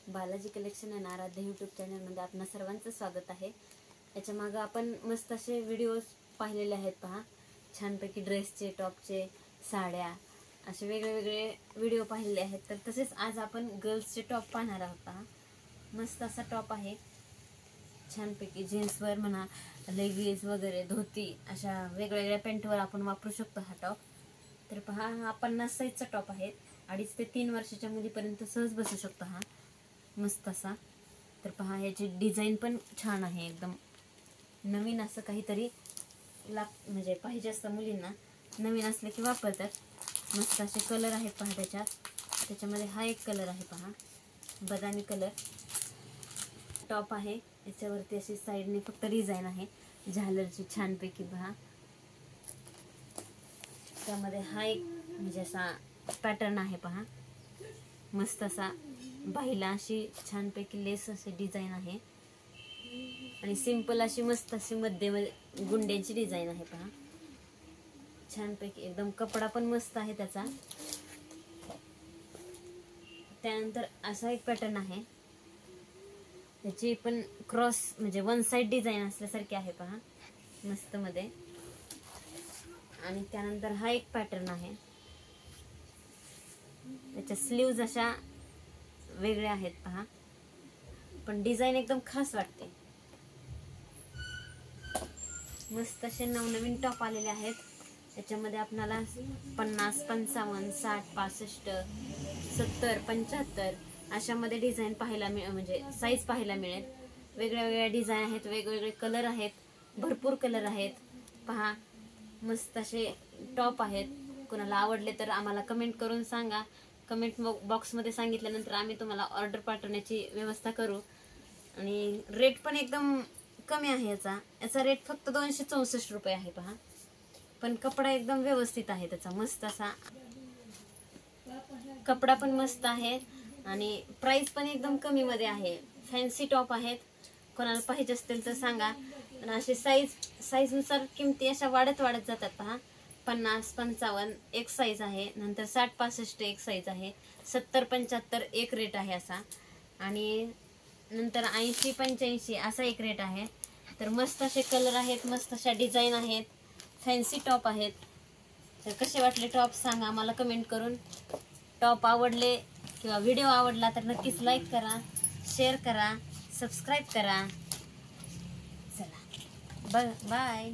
Balaji collection आणि आराध्य YouTube चॅनलमध्ये आपणा सर्वांचं स्वागत आहे। याच्या मागे आपण मस्त असे व्हिडिओज पाहिलेले आहेत पहा। छानपैकी ड्रेसचे, टॉपचे, साड्या असे वेगवेगळे व्हिडिओ पाहिलेले आहेत। तर तसेच आज आपण गर्ल्सचे टॉप पाहणार आहोत पहा। मस्त असा टॉप आहे, छानपैकी जीन्सवर म्हणा, लेगिन्स वगैरे, धोती अशा वेगवेगळ्या पॅन्टवर आपण वापरू शकतो हा टॉप। तर पहा, हा 50 साईजचा टॉप आहे। 2.5 ते 3 वर्षाच्या मुलीपर्यंत सहज बसू शकतो हा मस्त असा। तर पहा, याची डिझाईन पण छान आहे, एकदम नवीन असं काहीतरी म्हणजे पाहिजे असतं मुलींना, नवीन असले की वापरतात। मस्त असे कलर आहेत पहा त्याच्यामध्ये हा एक कलर आहे पहा, बदामी कलर टॉप आहे। याच्यावरती अशी साईडने फक्त डिझाईन आहे झालरची छानपैकी पहा। त्यामध्ये हा एक म्हणजे असा पॅटर्न आहे पहा, मस्त असा बाहीला अशी छानपैकी लेस असे डिझाईन आहे आणि सिंपल अशी मस्त अशी मध्ये गुंड्यांची डिझाईन आहे पहा, छानपैकी एकदम। कपडा पण मस्त आहे त्याचा। त्यानंतर असा एक पॅटर्न आहे, त्याची पण क्रॉस म्हणजे वन साइड डिझाईन असल्यासारखी आहे पहा, मस्त मध्ये। आणि त्यानंतर हा एक पॅटर्न आहे, त्याच्या स्लीव्ज अशा वेगळ्या आहेत पहा, पण डिझाईन एकदम खास वाटते। मस्त असे नवनवीन टॉप आलेले आहेत। त्याच्यामध्ये आपल्याला 50, 55, 60, 65, 70, 75 अशामध्ये डिझाईन पाहायला म्हणजे साईज पाहायला मिळेल। वेगळ्या वेगळ्या डिझाईन आहेत, वेगवेगळे कलर आहेत, भरपूर कलर आहेत पहा। मस्त असे टॉप आहेत। कोणाला आवडले तर आम्हाला कमेंट करून सांगा। कमेंट बॉक्समध्ये सांगितल्यानंतर आम्ही तुम्हाला ऑर्डर पाठवण्याची व्यवस्था करू। आणि रेट पण एकदम कमी आहे याचा रेट फक्त 264 रुपये आहे पहा, पण कपडा एकदम व्यवस्थित आहे त्याचा, मस्त असा कपडा पण मस्त आहे आणि प्राइस पण एकदम कमी मध्ये आहे। फॅन्सी टॉप आहेत, कोणाला पाहिजे असतील तर सांगा। आणि असे साईज नुसार किमती अशा वाढत जातात पहा। 50, 55 एक साईज आहे, नंतर 60, 65 एक साईज आहे, 70, 75 एक रेट आहे असा, आणि नंतर 80, 85 असा एक रेट आहे। तर मस्त असे कलर आहेत, मस्त अशा डिझाईन आहेत, फॅन्सी टॉप आहेत। तर कसे वाटले टॉप सांगा मला कमेंट करून। टॉप आवडले किंवा व्हिडिओ आवडला तर नक्कीच लाईक करा, शेअर करा, सबस्क्राईब करा। चला बाय।